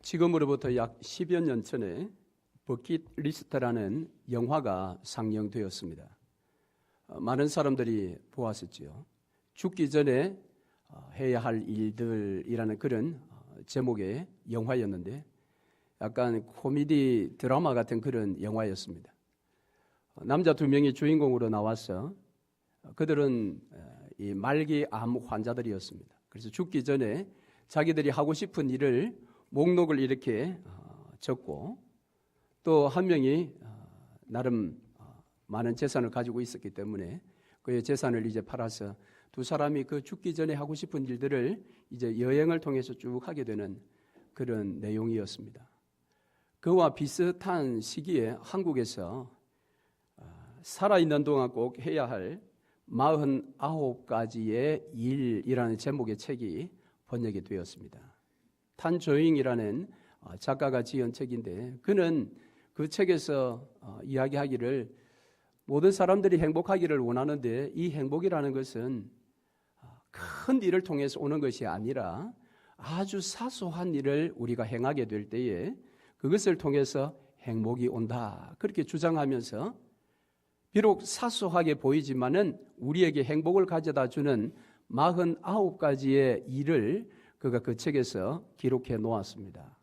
지금으로부터 약 10여 년 전에 버킷리스트라는 영화가 상영되었습니다. 많은 사람들이 보았었지요. 죽기 전에 해야 할 일들이라는 그런 제목의 영화였는데 약간 코미디 드라마 같은 그런 영화였습니다. 남자 2명이 주인공으로 나와서 그들은 이 말기 암 환자들이었습니다. 그래서 죽기 전에 자기들이 하고 싶은 일을 목록을 이렇게 적고 또 한 명이 나름 많은 재산을 가지고 있었기 때문에 그의 재산을 이제 팔아서 두 사람이 그 죽기 전에 하고 싶은 일들을 이제 여행을 통해서 쭉 하게 되는 그런 내용이었습니다. 그와 비슷한 시기에 한국에서 살아있는 동안 꼭 해야 할 49가지의 일이라는 제목의 책이 번역이 되었습니다. 탄조잉이라는 작가가 지은 책인데 그는 그 책에서 이야기하기를 모든 사람들이 행복하기를 원하는데 이 행복이라는 것은 큰 일을 통해서 오는 것이 아니라 아주 사소한 일을 우리가 행하게 될 때에 그것을 통해서 행복이 온다. 그렇게 주장하면서 비록 사소하게 보이지만은 우리에게 행복을 가져다 주는 49가지의 일을 그가 그 책에서 기록해 놓았습니다.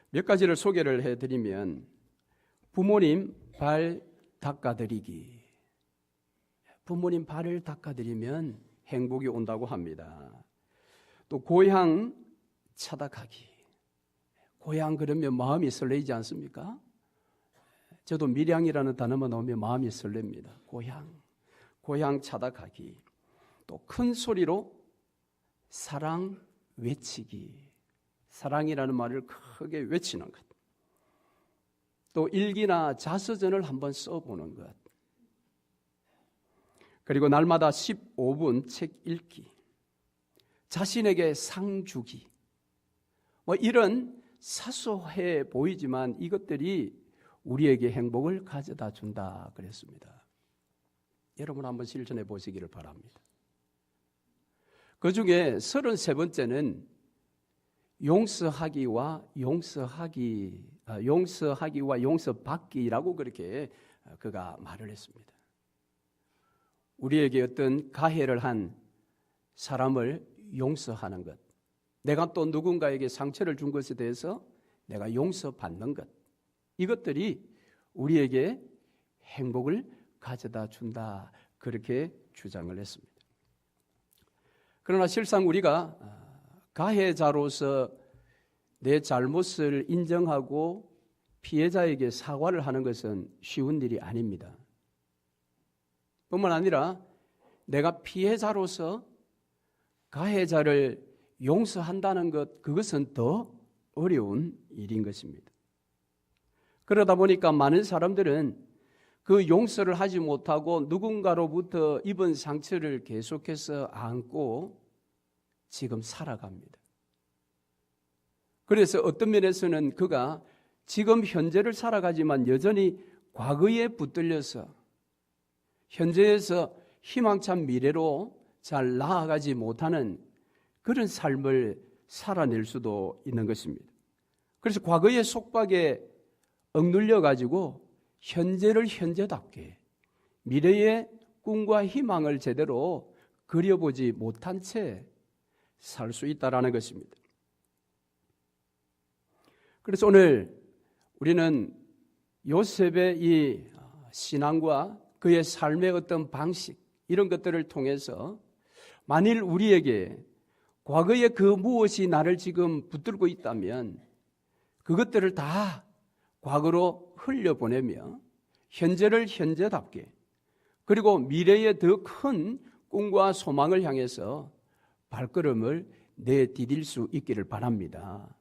몇 가지를 소개를 해드리면 부모님 발 닦아드리기. 부모님 발을 닦아드리면 행복이 온다고 합니다. 또 고향 찾아가기. 고향 그러면 마음이 설레지 않습니까? 저도 밀양이라는 단어만 나오면 마음이 설렙니다. 고향 찾아가기. 또 큰 소리로 사랑 외치기. 사랑이라는 말을 크게 외치는 것. 또 일기나 자서전을 한번 써보는 것. 그리고 날마다 15분 책 읽기. 자신에게 상 주기. 이런 사소해 보이지만 이것들이 우리에게 행복을 가져다 준다 그랬습니다. 여러분 한번 실천해 보시기를 바랍니다. 그 중에 33번째는 용서하기와 용서받기라고 그렇게 그가 말을 했습니다. 우리에게 어떤 가해를 한 사람을 용서하는 것, 내가 또 누군가에게 상처를 준 것에 대해서 내가 용서받는 것, 이것들이 우리에게 행복을 가져다 준다 그렇게 주장을 했습니다. 그러나 실상 우리가 가해자로서 내 잘못을 인정하고 피해자에게 사과를 하는 것은 쉬운 일이 아닙니다. 뿐만 아니라 내가 피해자로서 가해자를 용서한다는 것, 그것은 더 어려운 일인 것입니다. 그러다 보니까 많은 사람들은 그 용서를 하지 못하고 누군가로부터 입은 상처를 계속해서 안고 지금 살아갑니다. 그래서 어떤 면에서는 그가 지금 현재를 살아가지만 여전히 과거에 붙들려서 현재에서 희망찬 미래로 잘 나아가지 못하는 그런 삶을 살아낼 수도 있는 것입니다. 그래서 과거의 속박에 억눌려 가지고 현재를 현재답게 미래의 꿈과 희망을 제대로 그려보지 못한 채 살 수 있다라는 것입니다. 그래서 오늘 우리는 요셉의 이 신앙과 그의 삶의 어떤 방식 이런 것들을 통해서 만일 우리에게 과거의 그 무엇이 나를 지금 붙들고 있다면 그것들을 다 과거로 흘려보내며 현재를 현재답게 그리고 미래의 더 큰 꿈과 소망을 향해서 발걸음을 내디딜 수 있기를 바랍니다.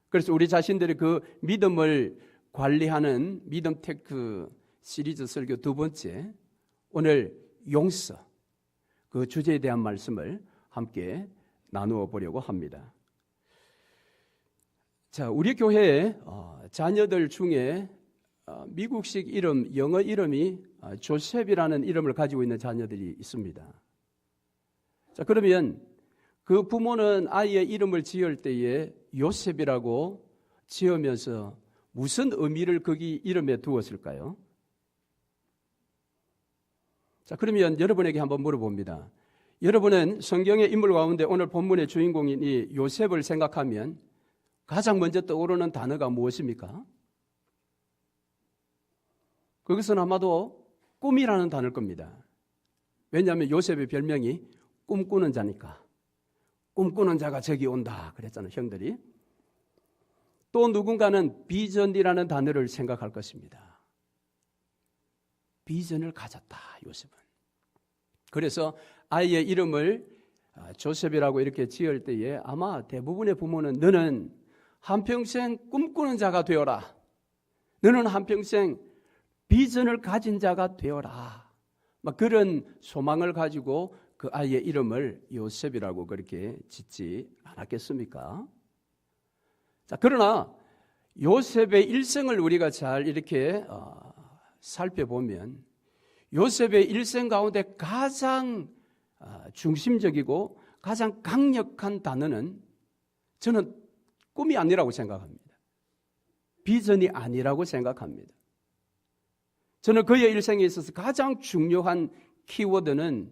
그래서 우리 자신들의 그 믿음을 관리하는 믿음 테크 시리즈 설교 2번째, 오늘 용서 그 주제에 대한 말씀을 함께 나누어 보려고 합니다. 자, 우리 교회에 자녀들 중에 미국식 이름, 영어 이름이 조셉이라는 이름을 가지고 있는 자녀들이 있습니다. 자, 그러면 그 부모는 아이의 이름을 지을 때에 요셉이라고 지으면서 무슨 의미를 거기 이름에 두었을까요? 자, 그러면 여러분에게 한번 물어봅니다. 여러분은 성경의 인물 가운데 오늘 본문의 주인공인 이 요셉을 생각하면 가장 먼저 떠오르는 단어가 무엇입니까? 그것은 아마도 꿈이라는 단어일 겁니다. 왜냐하면 요셉의 별명이 꿈꾸는 자니까. 꿈꾸는 자가 저기 온다 그랬잖아요, 형들이. 또 누군가는 비전이라는 단어를 생각할 것입니다. 비전을 가졌다, 요셉은. 그래서 아이의 이름을 조셉이라고 이렇게 지을 때에 아마 대부분의 부모는 너는 한평생 꿈꾸는 자가 되어라. 너는 한평생 비전을 가진 자가 되어라. 막 그런 소망을 가지고 그 아이의 이름을 요셉이라고 그렇게 짓지 않았겠습니까? 자, 그러나 요셉의 일생을 우리가 잘 이렇게 살펴보면 요셉의 일생 가운데 가장 중심적이고 가장 강력한 단어는 저는 꿈이 아니라고 생각합니다. 비전이 아니라고 생각합니다. 저는 그의 일생에 있어서 가장 중요한 키워드는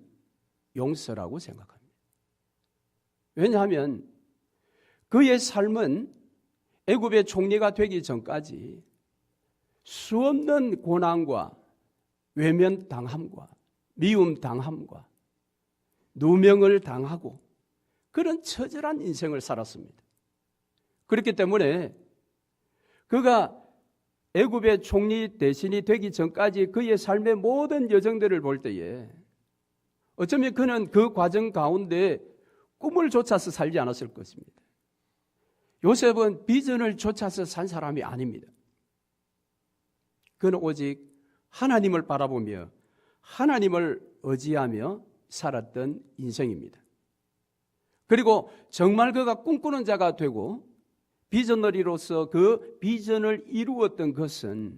용서라고 생각합니다. 왜냐하면 그의 삶은 애굽의 총리가 되기 전까지 수없는 고난과 외면당함과 미움당함과 누명을 당하고 그런 처절한 인생을 살았습니다. 그렇기 때문에 그가 애굽의 총리 대신이 되기 전까지 그의 삶의 모든 여정들을 볼 때에 어쩌면 그는 그 과정 가운데 꿈을 쫓아서 살지 않았을 것입니다. 요셉은 비전을 쫓아서 산 사람이 아닙니다. 그는 오직 하나님을 바라보며 하나님을 의지하며 살았던 인생입니다. 그리고 정말 그가 꿈꾸는 자가 되고 비전너리로서 그 비전을 이루었던 것은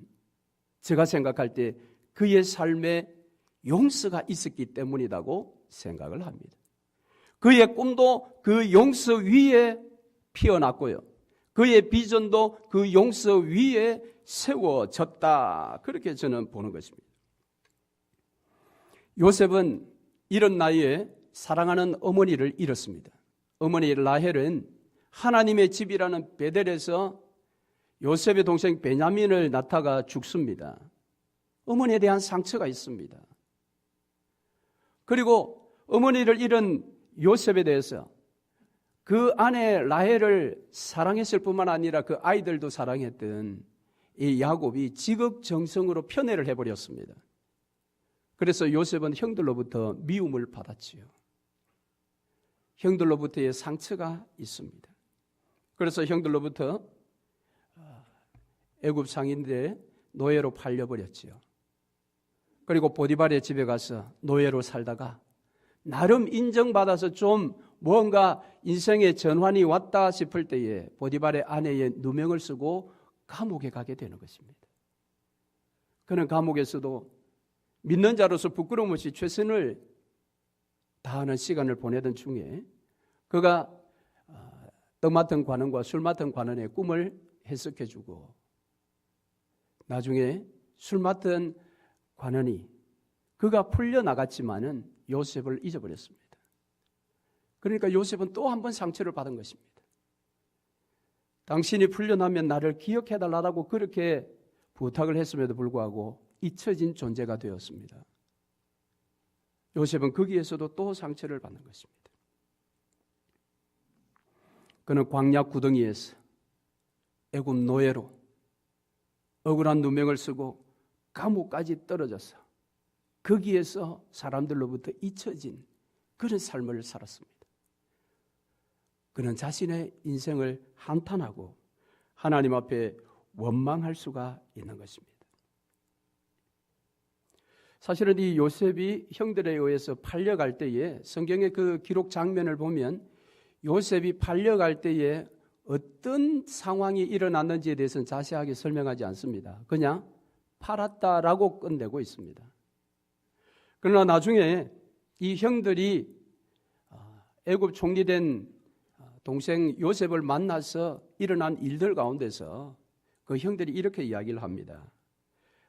제가 생각할 때 그의 삶에 용서가 있었기 때문이라고 생각을 합니다. 그의 꿈도 그 용서 위에 피어났고요. 그의 비전도 그 용서 위에 세워졌다. 그렇게 저는 보는 것입니다. 요셉은 이런 나이에 사랑하는 어머니를 잃었습니다. 어머니 라헬은 하나님의 집이라는 베델에서 요셉의 동생 베냐민을 낳다가 죽습니다. 어머니에 대한 상처가 있습니다. 그리고 어머니를 잃은 요셉에 대해서 그 아내 라헬을 사랑했을 뿐만 아니라 그 아이들도 사랑했던 이 야곱이 지극정성으로 편애를 해버렸습니다. 그래서 요셉은 형들로부터 미움을 받았지요. 형들로부터의 상처가 있습니다. 그래서 형들로부터 애굽 상인들의 노예로 팔려버렸지요. 그리고 보디발의 집에 가서 노예로 살다가 나름 인정받아서 좀 뭔가 인생의 전환이 왔다 싶을 때에 보디발의 아내의 누명을 쓰고 감옥에 가게 되는 것입니다. 그는 감옥에서도 믿는 자로서 부끄러움 없이 최선을 다하는 시간을 보내던 중에 그가 떡 맡은 관원과 술 맡은 관원의 꿈을 해석해주고 나중에 술 맡은 관원이 그가 풀려나갔지만은 요셉을 잊어버렸습니다. 그러니까 요셉은 또 한 번 상처를 받은 것입니다. 당신이 풀려나면 나를 기억해달라고 그렇게 부탁을 했음에도 불구하고 잊혀진 존재가 되었습니다. 요셉은 거기에서도 또 상처를 받는 것입니다. 그는 광야 구덩이에서 애굽 노예로 억울한 누명을 쓰고 감옥까지 떨어져서 거기에서 사람들로부터 잊혀진 그런 삶을 살았습니다. 그는 자신의 인생을 한탄하고 하나님 앞에 원망할 수가 있는 것입니다. 사실은 이 요셉이 형들에 의해서 팔려갈 때에 성경의 그 기록 장면을 보면 요셉이 팔려갈 때에 어떤 상황이 일어났는지에 대해서는 자세하게 설명하지 않습니다. 그냥 팔았다라고 끝내고 있습니다. 그러나 나중에 이 형들이 애굽 총리된 동생 요셉을 만나서 일어난 일들 가운데서 그 형들이 이렇게 이야기를 합니다.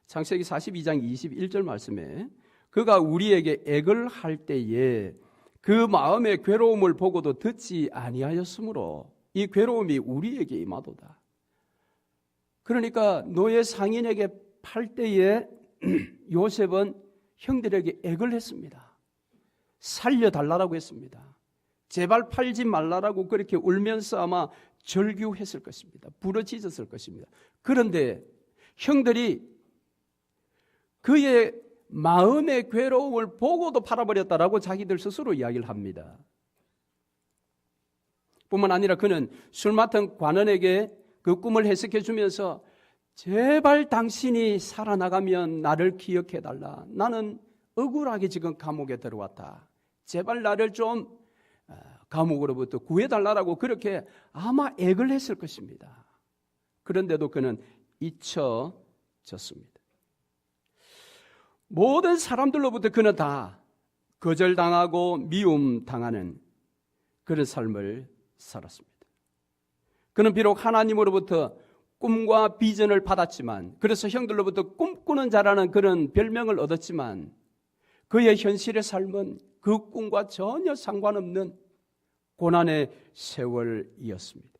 창세기 42장 21절 말씀에 그가 우리에게 액을 할 때에 그 마음의 괴로움을 보고도 듣지 아니하였으므로 이 괴로움이 우리에게 임하도다. 그러니까 노예 상인에게 팔 때에 요셉은 형들에게 액을 했습니다. 살려달라고 했습니다. 제발 팔지 말라라고 그렇게 울면서 아마 절규했을 것입니다. 부르짖었을 것입니다. 그런데 형들이 그의 마음의 괴로움을 보고도 팔아버렸다라고 자기들 스스로 이야기를 합니다. 뿐만 아니라 그는 술 맡은 관원에게 그 꿈을 해석해 주면서 제발 당신이 살아나가면 나를 기억해달라. 나는 억울하게 지금 감옥에 들어왔다. 제발 나를 좀 감옥으로부터 구해달라고 그렇게 아마 액을 했을 것입니다. 그런데도 그는 잊혀졌습니다. 모든 사람들로부터 그는 다 거절당하고 미움당하는 그런 삶을 살았습니다. 그는 비록 하나님으로부터 꿈과 비전을 받았지만, 그래서 형들로부터 꿈꾸는 자라는 그런 별명을 얻었지만, 그의 현실의 삶은 그 꿈과 전혀 상관없는 고난의 세월이었습니다.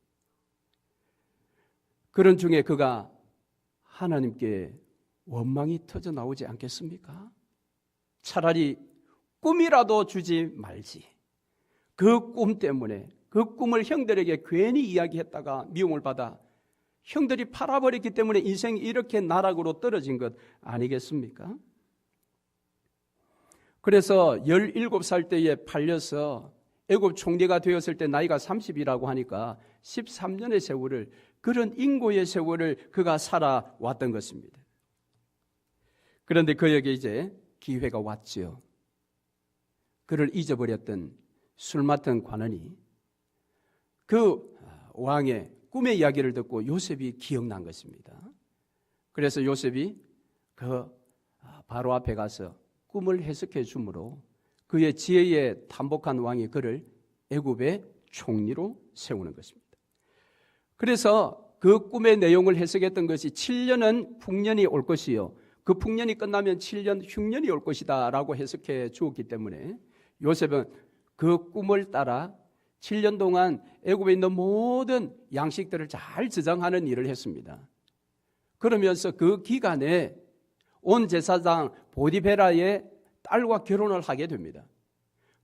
그런 중에 그가 하나님께 원망이 터져 나오지 않겠습니까? 차라리 꿈이라도 주지 말지. 그 꿈 때문에 그 꿈을 형들에게 괜히 이야기했다가 미움을 받아 형들이 팔아버렸기 때문에 인생이 이렇게 나락으로 떨어진 것 아니겠습니까? 그래서 17살 때에 팔려서 애굽 총리가 되었을 때 나이가 30이라고 하니까 13년의 세월을, 그런 인고의 세월을 그가 살아왔던 것입니다. 그런데 그에게 이제 기회가 왔지요. 그를 잊어버렸던 술 맡은 관원이 그 왕의 꿈의 이야기를 듣고 요셉이 기억난 것입니다. 그래서 요셉이 그 바로 앞에 가서 꿈을 해석해 주므로 그의 지혜에 탐복한 왕이 그를 애굽의 총리로 세우는 것입니다. 그래서 그 꿈의 내용을 해석했던 것이 7년은 풍년이 올 것이요, 그 풍년이 끝나면 7년 흉년이 올 것이다 라고 해석해 주었기 때문에 요셉은 그 꿈을 따라 7년 동안 애굽에 있는 모든 양식들을 잘 저장하는 일을 했습니다. 그러면서 그 기간에 온 제사장 보디베라의 딸과 결혼을 하게 됩니다.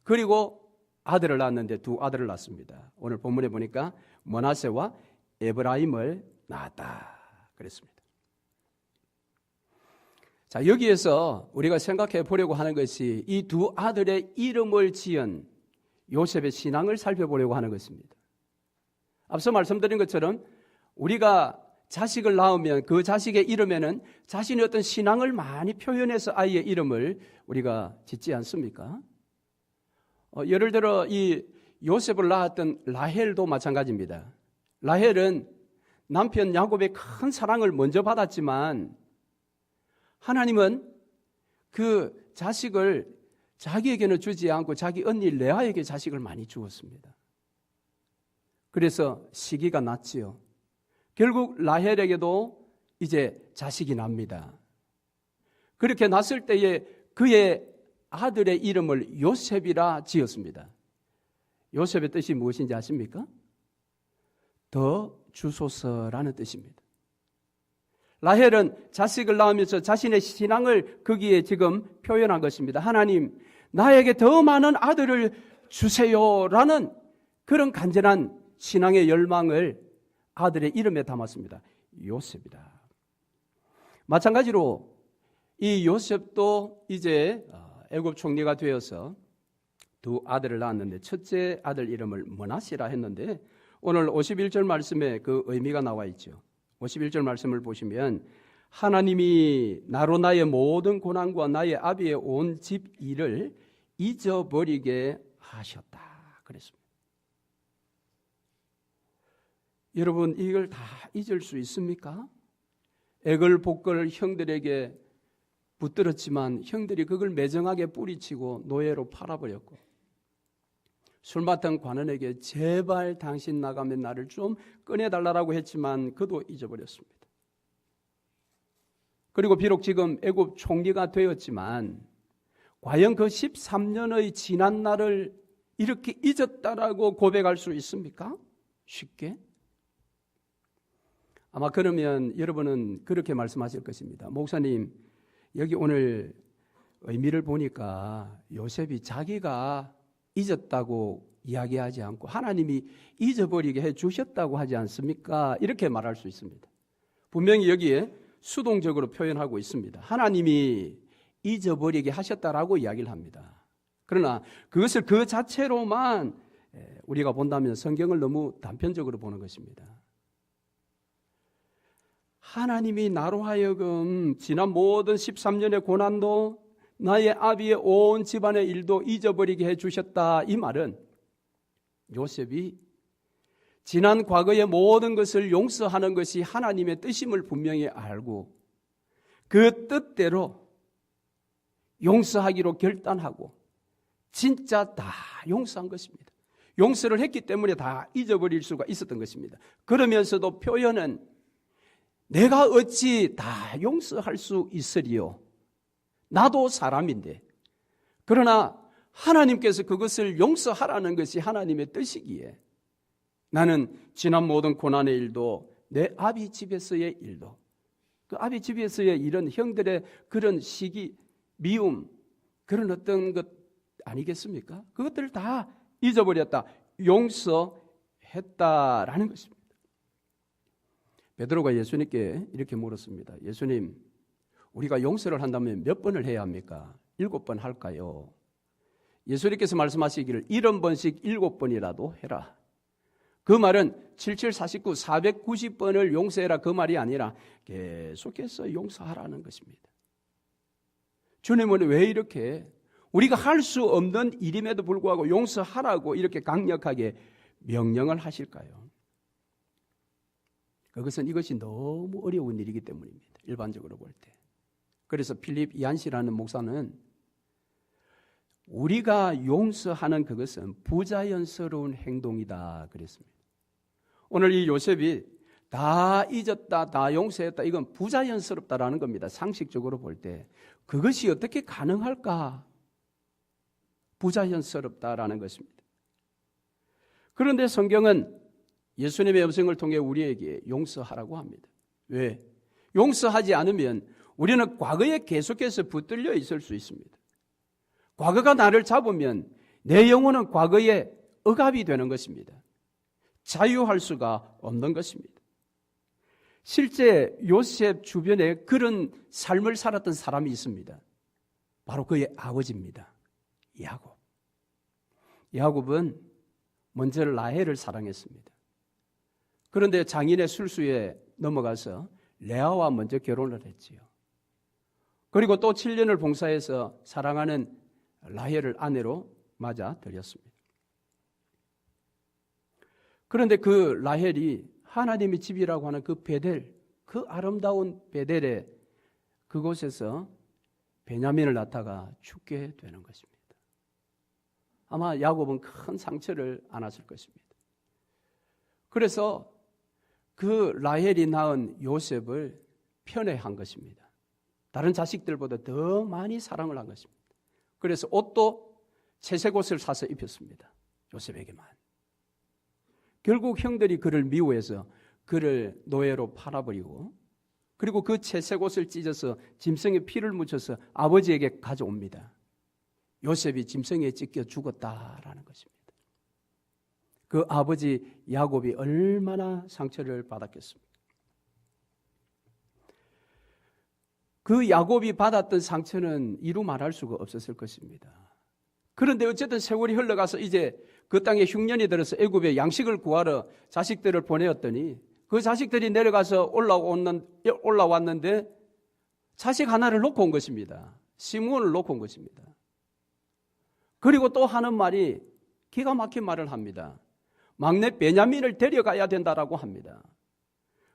그리고 아들을 낳았는데 두 아들을 낳습니다. 오늘 본문에 보니까 므낫세와 에브라임을 낳았다 그랬습니다. 자, 여기에서 우리가 생각해 보려고 하는 것이 이 두 아들의 이름을 지은 요셉의 신앙을 살펴보려고 하는 것입니다. 앞서 말씀드린 것처럼 우리가 자식을 낳으면 그 자식의 이름에는 자신의 어떤 신앙을 많이 표현해서 아이의 이름을 우리가 짓지 않습니까? 예를 들어 이 요셉을 낳았던 라헬도 마찬가지입니다. 라헬은 남편 야곱의 큰 사랑을 먼저 받았지만 하나님은 그 자식을 자기에게는 주지 않고 자기 언니 레아에게 자식을 많이 주었습니다. 그래서 시기가 났지요. 결국 라헬에게도 이제 자식이 납니다. 그렇게 났을 때에 그의 아들의 이름을 요셉이라 지었습니다. 요셉의 뜻이 무엇인지 아십니까? 더 주소서라는 뜻입니다. 라헬은 자식을 낳으면서 자신의 신앙을 거기에 지금 표현한 것입니다. 하나님, 나에게 더 많은 아들을 주세요라는 그런 간절한 신앙의 열망을 아들의 이름에 담았습니다. 요셉이다. 마찬가지로 이 요셉도 이제 애굽 총리가 되어서 두 아들을 낳았는데 첫째 아들 이름을 므낫세라 했는데 오늘 51절 말씀에 그 의미가 나와 있죠. 51절 말씀을 보시면 하나님이 나로 나의 모든 고난과 나의 아비의 온 집 일을 잊어버리게 하셨다 그랬습니다. 여러분, 이걸 다 잊을 수 있습니까? 애걸복걸 형들에게 붙들었지만 형들이 그걸 매정하게 뿌리치고 노예로 팔아버렸고 술 맡은 관원에게 제발 당신 나가면 나를 좀 꺼내달라고 했지만 그도 잊어버렸습니다. 그리고 비록 지금 애굽 총리가 되었지만 과연 그 13년의 지난 날을 이렇게 잊었다라고 고백할 수 있습니까? 쉽게? 아마 그러면 여러분은 그렇게 말씀하실 것입니다. 목사님, 여기 오늘 의미를 보니까 요셉이 자기가 잊었다고 이야기하지 않고 하나님이 잊어버리게 해주셨다고 하지 않습니까? 이렇게 말할 수 있습니다. 분명히 여기에 수동적으로 표현하고 있습니다. 하나님이 잊어버리게 하셨다라고 이야기를 합니다. 그러나 그것을 그 자체로만 우리가 본다면 성경을 너무 단편적으로 보는 것입니다. 하나님이 나로 하여금 지난 모든 13년의 고난도 나의 아비의 온 집안의 일도 잊어버리게 해주셨다. 이 말은 요셉이 지난 과거의 모든 것을 용서하는 것이 하나님의 뜻임을 분명히 알고 그 뜻대로 용서하기로 결단하고 진짜 다 용서한 것입니다. 용서를 했기 때문에 다 잊어버릴 수가 있었던 것입니다. 그러면서도 표현은 내가 어찌 다 용서할 수 있으리요? 나도 사람인데. 그러나 하나님께서 그것을 용서하라는 것이 하나님의 뜻이기에 나는 지난 모든 고난의 일도 내 아비 집에서의 일도 그 아비 집에서의 이런 형들의 그런 시기, 미움, 그런 어떤 것 아니겠습니까? 그것들을 다 잊어버렸다. 용서했다라는 것입니다. 베드로가 예수님께 이렇게 물었습니다. 예수님, 우리가 용서를 한다면 몇 번을 해야 합니까? 7번 할까요? 예수님께서 말씀하시기를 70번씩 7번이라도 해라. 그 말은 7749, 490번을 용서해라 그 말이 아니라 계속해서 용서하라는 것입니다. 주님은 왜 이렇게 우리가 할 수 없는 일임에도 불구하고 용서하라고 이렇게 강력하게 명령을 하실까요? 그것은 이것이 너무 어려운 일이기 때문입니다. 일반적으로 볼 때. 그래서 필립 이안시라는 목사는 우리가 용서하는 그것은 부자연스러운 행동이다 그랬습니다. 오늘 이 요셉이 다 잊었다, 다 용서했다, 이건 부자연스럽다라는 겁니다. 상식적으로 볼 때. 그것이 어떻게 가능할까? 부자연스럽다라는 것입니다. 그런데 성경은 예수님의 음성을 통해 우리에게 용서하라고 합니다. 왜? 용서하지 않으면 우리는 과거에 계속해서 붙들려 있을 수 있습니다. 과거가 나를 잡으면 내 영혼은 과거에 억압이 되는 것입니다. 자유할 수가 없는 것입니다. 실제 요셉 주변에 그런 삶을 살았던 사람이 있습니다. 바로 그의 아버지입니다. 야곱. 야곱은 먼저 라헬을 사랑했습니다. 그런데 장인의 술수에 넘어가서 레아와 먼저 결혼을 했지요. 그리고 또 7년을 봉사해서 사랑하는 라헬을 아내로 맞아 들였습니다. 그런데 그 라헬이 하나님의 집이라고 하는 그 베델, 그 아름다운 베델의 그곳에서 베냐민을 낳다가 죽게 되는 것입니다. 아마 야곱은 큰 상처를 안았을 것입니다. 그래서 그 라헬이 낳은 요셉을 편애한 것입니다. 다른 자식들보다 더 많이 사랑을 한 것입니다. 그래서 옷도 채색 옷을 사서 입혔습니다. 요셉에게만. 결국 형들이 그를 미워해서 그를 노예로 팔아버리고 그리고 그 채색 옷을 찢어서 짐승에 피를 묻혀서 아버지에게 가져옵니다. 요셉이 짐승에 찢겨 죽었다라는 것입니다. 그 아버지 야곱이 얼마나 상처를 받았겠습니까? 그 야곱이 받았던 상처는 이루 말할 수가 없었을 것입니다. 그런데 어쨌든 세월이 흘러가서 이제 그 땅에 흉년이 들어서 애굽에 양식을 구하러 자식들을 보내었더니 그 자식들이 내려가서 올라왔는데 자식 하나를 놓고 온 것입니다. 시므온을 놓고 온 것입니다. 그리고 또 하는 말이 기가 막힌 말을 합니다. 막내 베냐민을 데려가야 된다라고 합니다.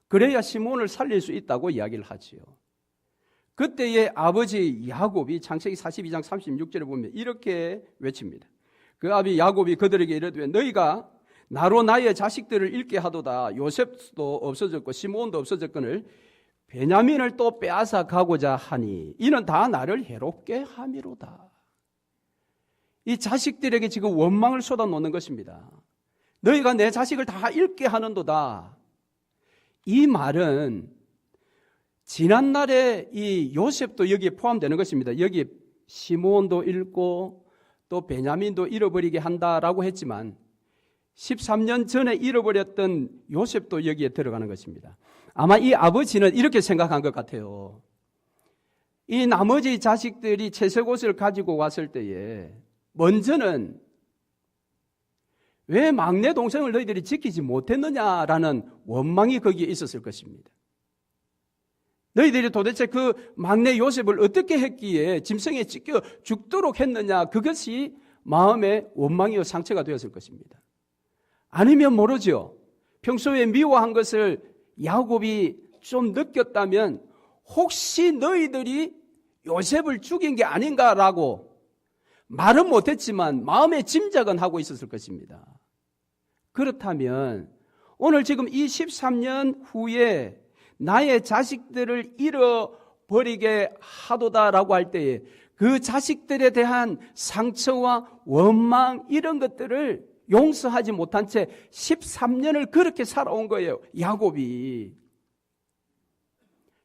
그래야 시므온을 살릴 수 있다고 이야기를 하지요. 그때의 아버지 야곱이 창세기 42장 36절에 보면 이렇게 외칩니다. 그 아비 야곱이 그들에게 이르되 너희가 나로 나의 자식들을 잃게 하도다. 요셉도 없어졌고 시므온도 없어졌거늘 베냐민을 또 빼앗아 가고자 하니 이는 다 나를 해롭게 함이로다. 이 자식들에게 지금 원망을 쏟아놓는 것입니다. 너희가 내 자식을 다 잃게 하는도다. 이 말은 지난날에 이 요셉도 여기에 포함되는 것입니다. 여기 시므온도 잃고 또 베냐민도 잃어버리게 한다라고 했지만 13년 전에 잃어버렸던 요셉도 여기에 들어가는 것입니다. 아마 이 아버지는 이렇게 생각한 것 같아요. 이 나머지 자식들이 채색옷을 가지고 왔을 때에 먼저는 왜 막내 동생을 너희들이 지키지 못했느냐라는 원망이 거기에 있었을 것입니다. 너희들이 도대체 그 막내 요셉을 어떻게 했기에 짐승에 찢겨 죽도록 했느냐, 그것이 마음의 원망이요 상처가 되었을 것입니다. 아니면 모르죠. 평소에 미워한 것을 야곱이 좀 느꼈다면 혹시 너희들이 요셉을 죽인 게 아닌가라고 말은 못했지만 마음의 짐작은 하고 있었을 것입니다. 그렇다면 오늘 지금 이 13년 후에 나의 자식들을 잃어버리게 하도다라고 할 때에 그 자식들에 대한 상처와 원망 이런 것들을 용서하지 못한 채 13년을 그렇게 살아온 거예요.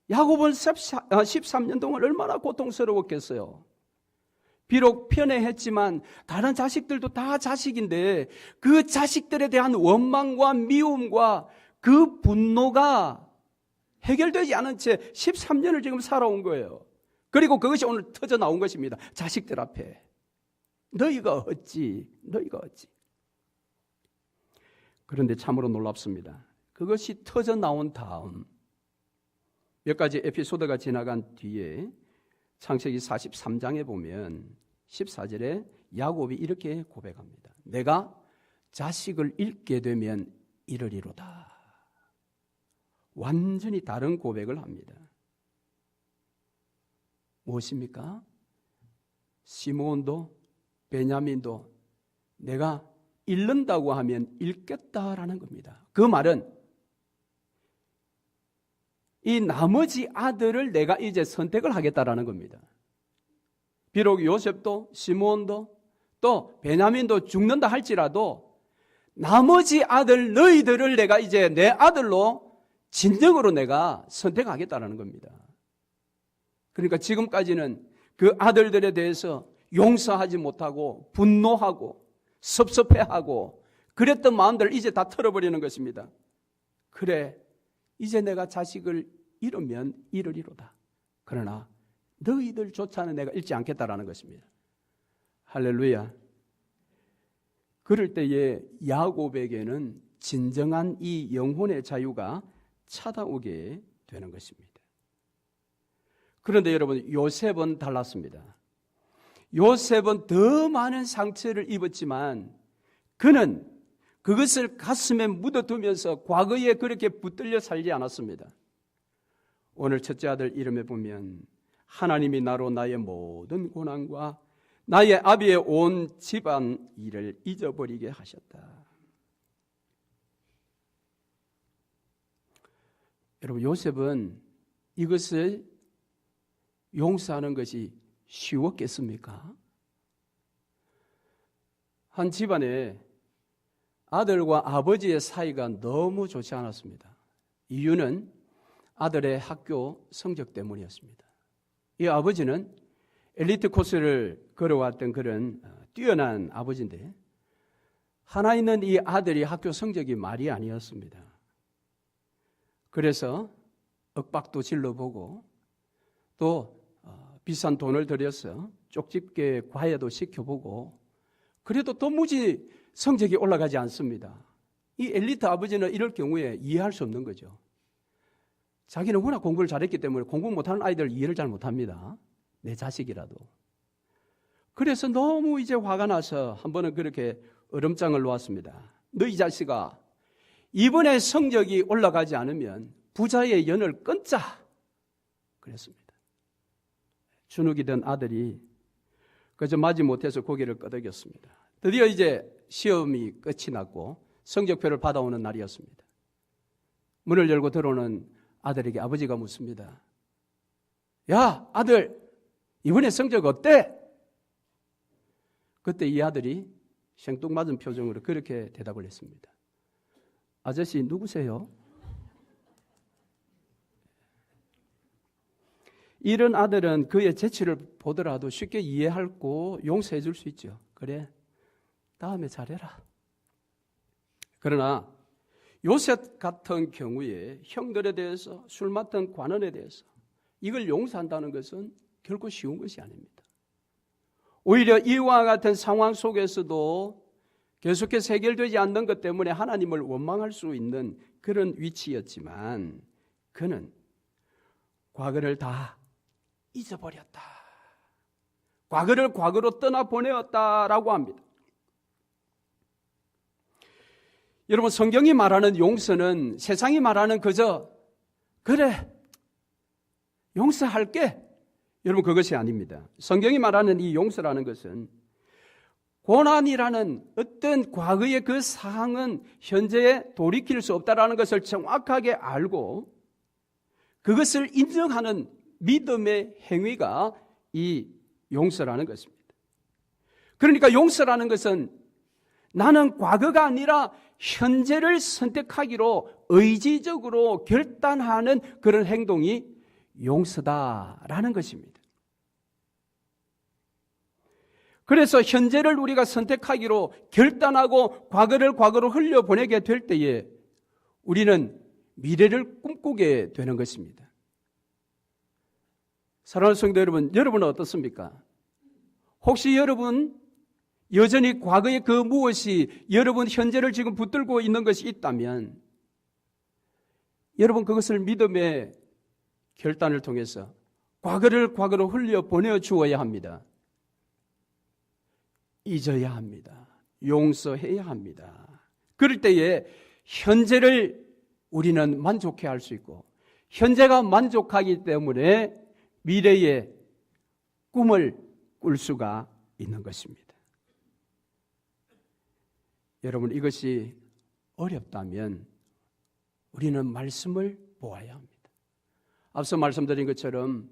야곱은 13년 동안 얼마나 고통스러웠겠어요. 비록 편애했지만 다른 자식들도 다 자식인데 그 자식들에 대한 원망과 미움과 그 분노가 해결되지 않은 채 13년을 지금 살아온 거예요. 그리고 그것이 오늘 터져 나온 것입니다. 자식들 앞에. 너희가 어찌. 그런데 참으로 놀랍습니다. 그것이 터져 나온 다음 몇 가지 에피소드가 지나간 뒤에 창세기 43장에 보면 14절에 야곱이 이렇게 고백합니다. 내가 자식을 잃게 되면 이르리로다. 완전히 다른 고백을 합니다. 무엇입니까? 시므온도 베냐민도 내가 잃는다고 하면 잃겠다라는 겁니다. 그 말은 이 나머지 아들을 내가 이제 선택을 하겠다라는 겁니다. 비록 요셉도 시므온도 또 베냐민도 죽는다 할지라도 나머지 아들 너희들을 내가 이제 내 아들로 진정으로 내가 선택하겠다라는 겁니다. 그러니까 지금까지는 그 아들들에 대해서 용서하지 못하고 분노하고 섭섭해하고 그랬던 마음들을 이제 다 털어버리는 것입니다. 그래, 이제 내가 자식을 잃으면 잃으리로다. 그러나 너희들조차는 내가 잃지 않겠다라는 것입니다. 할렐루야. 그럴 때에 야곱에게는 진정한 이 영혼의 자유가 찾아오게 되는 것입니다. 그런데 여러분, 요셉은 달랐습니다. 요셉은 더 많은 상처를 입었지만 그는 그것을 가슴에 묻어두면서 과거에 그렇게 붙들려 살지 않았습니다. 오늘 첫째 아들 이름에 보면 하나님이 나로 나의 모든 고난과 나의 아비의 온 집안 일을 잊어버리게 하셨다. 여러분, 요셉은 이것을 용서하는 것이 쉬웠겠습니까? 한 집안에 아들과 아버지의 사이가 너무 좋지 않았습니다. 이유는 아들의 학교 성적 때문이었습니다. 이 아버지는 엘리트 코스를 걸어왔던 그런 뛰어난 아버지인데 하나 있는 이 아들이 학교 성적이 말이 아니었습니다. 그래서 윽박도 질러보고 또 비싼 돈을 들여서 쪽집게 과외도 시켜보고 그래도 도무지 성적이 올라가지 않습니다. 이 엘리트 아버지는 이럴 경우에 이해할 수 없는 거죠. 자기는 워낙 공부를 잘했기 때문에 공부 못하는 아이들 이해를 잘 못합니다. 내 자식이라도. 그래서 너무 이제 화가 나서 한 번은 그렇게 얼음장을 놓았습니다. 너 이 자식아, 이번에 성적이 올라가지 않으면 부자의 연을 끊자. 그랬습니다. 주눅이 든 아들이 그저 마지 못해서 고개를 끄덕였습니다. 드디어 이제 시험이 끝이 났고 성적표를 받아오는 날이었습니다. 문을 열고 들어오는 아들에게 아버지가 묻습니다. 야, 아들, 이번에 성적 어때? 그때 이 아들이 생뚱맞은 표정으로 그렇게 대답을 했습니다. 아저씨 누구세요? 이런 아들은 그의 재치를 보더라도 쉽게 이해하고 용서해 줄 수 있죠. 그래, 다음에 잘해라. 그러나 요셉 같은 경우에 형들에 대해서, 술 맡은 관원에 대해서 이걸 용서한다는 것은 결코 쉬운 것이 아닙니다. 오히려 이와 같은 상황 속에서도 계속해서 해결되지 않는 것 때문에 하나님을 원망할 수 있는 그런 위치였지만 그는 과거를 다 잊어버렸다. 과거를 과거로 떠나보내었다라고 합니다. 여러분, 성경이 말하는 용서는 세상이 말하는 그저 그래, 용서할게. 여러분, 그것이 아닙니다. 성경이 말하는 이 용서라는 것은 고난이라는 어떤 과거의 그 사항은 현재에 돌이킬 수 없다라는 것을 정확하게 알고 그것을 인정하는 믿음의 행위가 이 용서라는 것입니다. 그러니까 용서라는 것은 나는 과거가 아니라 현재를 선택하기로 의지적으로 결단하는 그런 행동이 용서다라는 것입니다. 그래서 현재를 우리가 선택하기로 결단하고 과거를 과거로 흘려보내게 될 때에 우리는 미래를 꿈꾸게 되는 것입니다. 사랑하는 성도 여러분, 여러분은 어떻습니까? 혹시 여러분 여전히 과거의 그 무엇이 여러분 현재를 지금 붙들고 있는 것이 있다면 여러분 그것을 믿음의 결단을 통해서 과거를 과거로 흘려보내 주어야 합니다. 잊어야 합니다. 용서해야 합니다. 그럴 때에 현재를 우리는 만족해 할 수 있고 현재가 만족하기 때문에 미래의 꿈을 꿀 수가 있는 것입니다. 여러분, 이것이 어렵다면 우리는 말씀을 보아야 합니다. 앞서 말씀드린 것처럼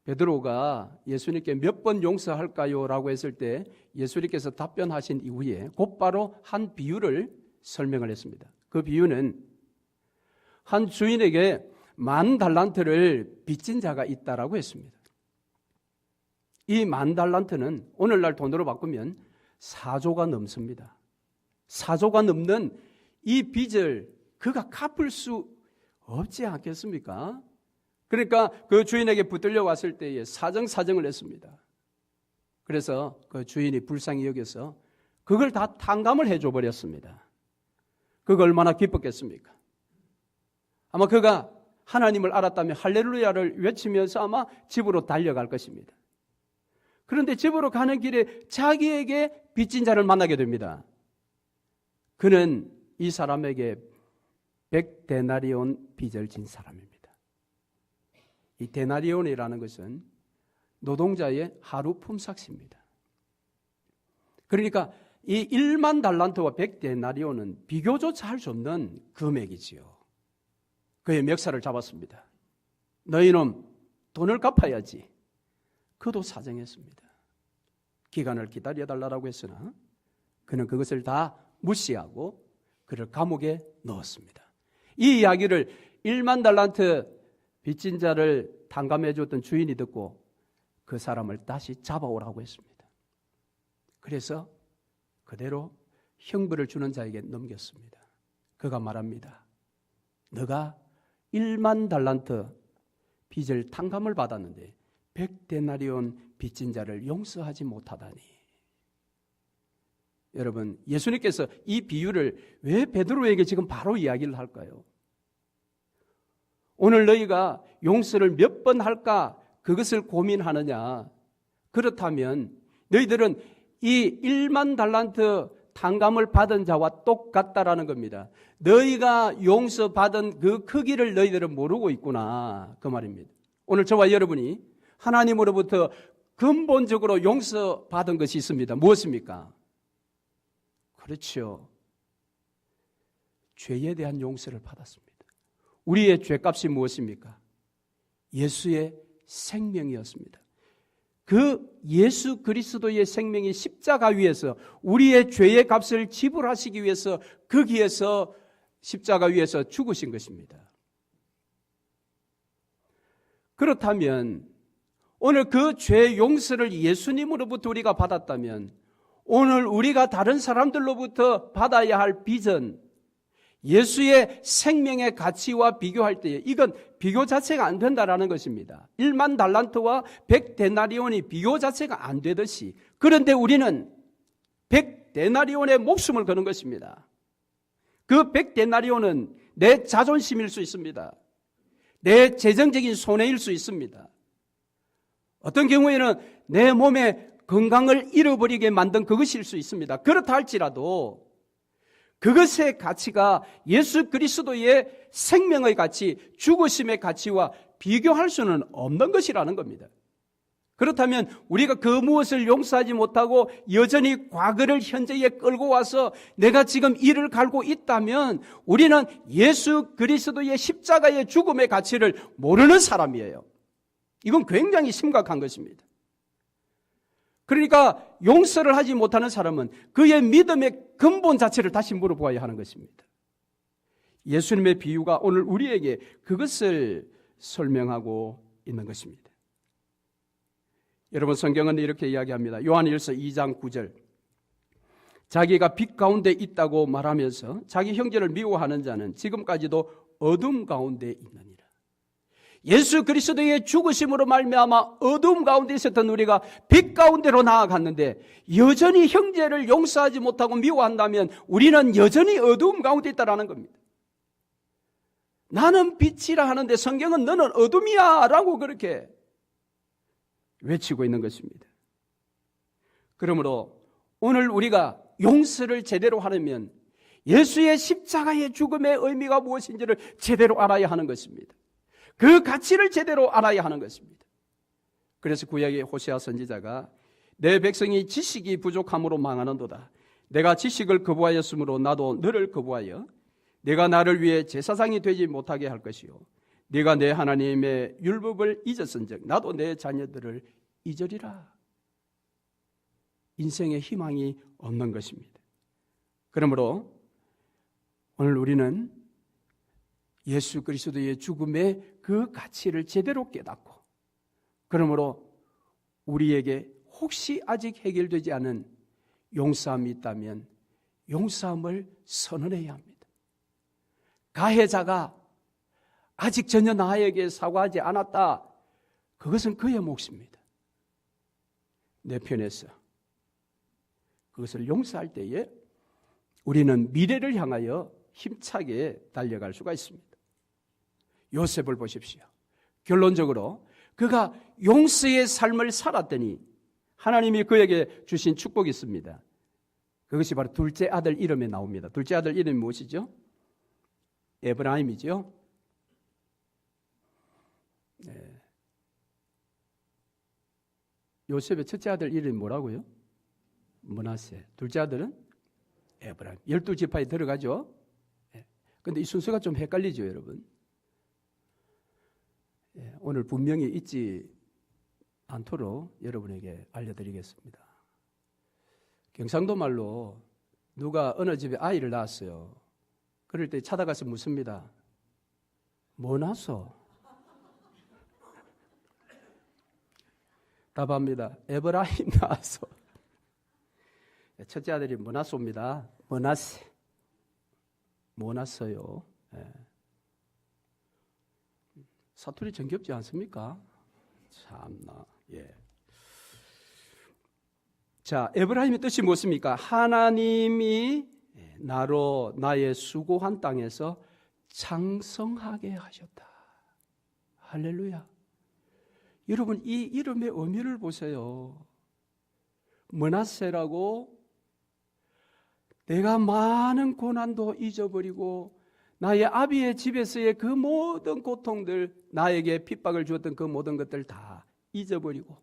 베드로가 예수님께 몇 번 용서할까요? 라고 했을 때 예수님께서 답변하신 이후에 곧바로 한 비유를 설명을 했습니다. 그 비유는 한 주인에게 10,000달란트를 빚진 자가 있다라고 했습니다. 이 10,000달란트는 오늘날 돈으로 바꾸면 4조가 넘습니다. 4조가 넘는 이 빚을 그가 갚을 수 없지 않겠습니까? 그러니까 그 주인에게 붙들려 왔을 때에 사정을 했습니다. 그래서 그 주인이 불쌍히 여겨서 그걸 다 탕감을 해줘 버렸습니다. 그가 얼마나 기뻤겠습니까? 아마 그가 하나님을 알았다면 할렐루야를 외치면서 아마 집으로 달려갈 것입니다. 그런데 집으로 가는 길에 자기에게 빚진 자를 만나게 됩니다. 그는 이 사람에게 100데나리온 빚을 진 사람입니다. 이 데나리온이라는 것은 노동자의 하루 품삯입니다. 그러니까 이 10,000달란트와 100데나리온은 비교조차 할 수 없는 금액이지요. 그의 멱살을 잡았습니다. 너희는 돈을 갚아야지. 그도 사정했습니다. 기간을 기다려달라고 했으나 그는 그것을 다 무시하고 그를 감옥에 넣었습니다. 이 이야기를 10,000달란트 빚진 자를 탕감해 줬던 주인이 듣고 그 사람을 다시 잡아오라고 했습니다. 그래서 그대로 형벌을 주는 자에게 넘겼습니다. 그가 말합니다. 너가 10,000달란트 빚을 탕감을 받았는데 100데나리온 빚진 자를 용서하지 못하다니. 여러분, 예수님께서 이 비유를 왜 베드로에게 지금 바로 이야기를 할까요? 오늘 너희가 용서를 몇 번 할까 그것을 고민하느냐? 그렇다면 너희들은 이 10,000달란트 탕감을 받은 자와 똑같다라는 겁니다. 너희가 용서받은 그 크기를 너희들은 모르고 있구나, 그 말입니다. 오늘 저와 여러분이 하나님으로부터 근본적으로 용서받은 것이 있습니다. 무엇입니까? 그렇죠. 죄에 대한 용서를 받았습니다. 우리의 죄값이 무엇입니까? 예수의 생명이었습니다. 그 예수 그리스도의 생명이 십자가 위에서 우리의 죄의 값을 지불하시기 위해서 거기에서 십자가 위에서 죽으신 것입니다. 그렇다면 오늘 그 죄 용서를 예수님으로부터 우리가 받았다면 오늘 우리가 다른 사람들로부터 받아야 할 빚은 예수의 생명의 가치와 비교할 때에 이건 비교 자체가 안 된다라는 것입니다. 1만 달란트와 100데나리온이 비교 자체가 안 되듯이 그런데 우리는 100데나리온의 목숨을 거는 것입니다. 그 100데나리온은 내 자존심일 수 있습니다. 내 재정적인 손해일 수 있습니다. 어떤 경우에는 내 몸의 건강을 잃어버리게 만든 그것일 수 있습니다. 그렇다 할지라도 그것의 가치가 예수 그리스도의 생명의 가치, 죽으심의 가치와 비교할 수는 없는 것이라는 겁니다. 그렇다면 우리가 그 무엇을 용서하지 못하고 여전히 과거를 현재에 끌고 와서 내가 지금 이를 갈고 있다면 우리는 예수 그리스도의 십자가의 죽음의 가치를 모르는 사람이에요. 이건 굉장히 심각한 것입니다. 그러니까 용서를 하지 못하는 사람은 그의 믿음의 근본 자체를 다시 물어보아야 하는 것입니다. 예수님의 비유가 오늘 우리에게 그것을 설명하고 있는 것입니다. 여러분 성경은 이렇게 이야기합니다. 요한일서 2장 9절 자기가 빛 가운데 있다고 말하면서 자기 형제를 미워하는 자는 지금까지도 어둠 가운데 있느니라. 예수 그리스도의 죽으심으로 말미암아 어둠 가운데 있었던 우리가 빛 가운데로 나아갔는데 여전히 형제를 용서하지 못하고 미워한다면 우리는 여전히 어둠 가운데 있다라는 겁니다. 나는 빛이라 하는데 성경은 너는 어둠이야 라고 그렇게 외치고 있는 것입니다. 그러므로 오늘 우리가 용서를 제대로 하려면 예수의 십자가의 죽음의 의미가 무엇인지를 제대로 알아야 하는 것입니다. 그 가치를 제대로 알아야 하는 것입니다. 그래서 구약의 호세아 선지자가 내 백성이 지식이 부족함으로 망하는도다. 내가 지식을 거부하였으므로 나도 너를 거부하여 내가 나를 위해 제사장이 되지 못하게 할 것이요 네가 내 하나님의 율법을 잊었은즉 나도 내 자녀들을 잊으리라. 인생의 희망이 없는 것입니다. 그러므로 오늘 우리는 예수 그리스도의 죽음의 그 가치를 제대로 깨닫고 그러므로 우리에게 혹시 아직 해결되지 않은 용서함이 있다면 용서함을 선언해야 합니다. 가해자가 아직 전혀 나에게 사과하지 않았다. 그것은 그의 몫입니다. 내 편에서 그것을 용서할 때에 우리는 미래를 향하여 힘차게 달려갈 수가 있습니다. 요셉을 보십시오. 결론적으로 그가 용서의 삶을 살았더니 하나님이 그에게 주신 축복이 있습니다. 그것이 바로 둘째 아들 이름에 나옵니다. 둘째 아들 이름이 무엇이죠? 에브라임이죠. 네. 요셉의 첫째 아들 이름이 뭐라고요? 므낫세. 둘째 아들은 에브라임. 12지파에 들어가죠. 그런데 이 순서가 좀 헷갈리죠, 여러분. 오늘 분명히 잊지 않도록 여러분에게 알려드리겠습니다. 경상도 말로 누가 어느 집에 아이를 낳았어요. 그럴 때 찾아가서 묻습니다. 뭐 낳았어? 답합니다. 에브라임 낳았어. 첫째 아들이 므낫소입니다. 므낫세. 뭐 낳았어요? 사투리 정겹지 않습니까? 참나. 예. 자, 에브라임의 뜻이 무엇입니까? 하나님이 나로 나의 수고한 땅에서 창성하게 하셨다. 할렐루야. 여러분, 이 이름의 의미를 보세요. 므낫세라고 내가 많은 고난도 잊어버리고 나의 아비의 집에서의 그 모든 고통들, 나에게 핍박을 주었던 그 모든 것들 다 잊어버리고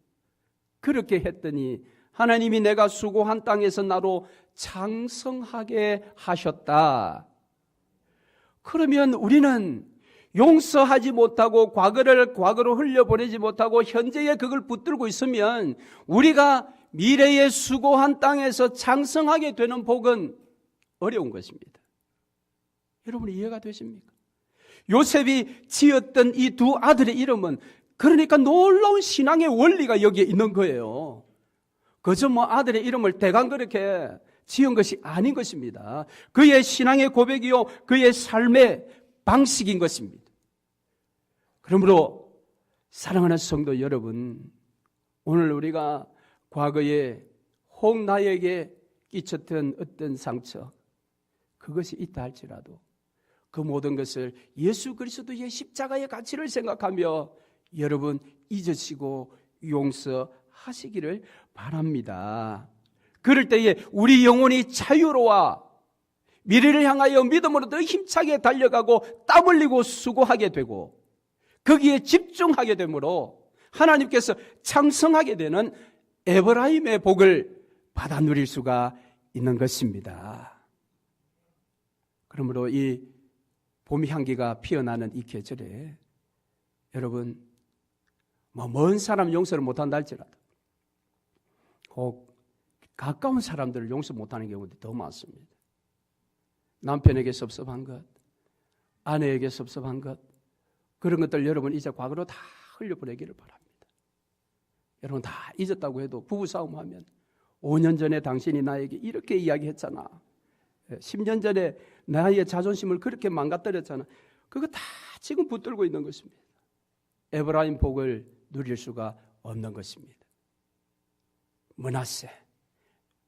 그렇게 했더니 하나님이 내가 수고한 땅에서 나로 장성하게 하셨다. 그러면 우리는 용서하지 못하고 과거를 과거로 흘려보내지 못하고 현재에 그걸 붙들고 있으면 우리가 미래에 수고한 땅에서 장성하게 되는 복은 어려운 것입니다. 여러분 이해가 되십니까? 요셉이 지었던 이 두 아들의 이름은 그러니까 놀라운 신앙의 원리가 여기에 있는 거예요. 그저 뭐 아들의 이름을 대강 그렇게 지은 것이 아닌 것입니다. 그의 신앙의 고백이요 그의 삶의 방식인 것입니다. 그러므로 사랑하는 성도 여러분, 오늘 우리가 과거에 혹 나에게 끼쳤던 어떤 상처, 그것이 있다 할지라도 그 모든 것을 예수 그리스도의 십자가의 가치를 생각하며 여러분 잊으시고 용서하시기를 바랍니다. 그럴 때에 우리 영혼이 자유로워 미래를 향하여 믿음으로 더 힘차게 달려가고 땀 흘리고 수고하게 되고 거기에 집중하게 되므로 하나님께서 창성하게 되는 에브라임의 복을 받아 누릴 수가 있는 것입니다. 그러므로 이 봄 향기가 피어나는 이 계절에 여러분 먼 사람 용서를 못한다 할지라도 혹 가까운 사람들을 용서 못하는 경우도 더 많습니다. 남편에게 섭섭한 것, 아내에게 섭섭한 것, 그런 것들 여러분 이제 과거로 다 흘려보내기를 바랍니다. 여러분 다 잊었다고 해도 부부싸움 하면 5년 전에 당신이 나에게 이렇게 이야기했잖아. 10년 전에 나의 자존심을 그렇게 망가뜨렸잖아. 그거 다 지금 붙들고 있는 것입니다. 에브라임 복을 누릴 수가 없는 것입니다. 므낫세,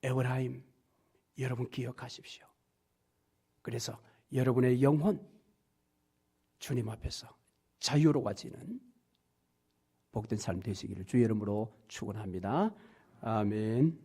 에브라임 여러분 기억하십시오. 그래서 여러분의 영혼 주님 앞에서 자유로워지는 복된 삶 되시기를 주의 이름으로 축원합니다. 아멘.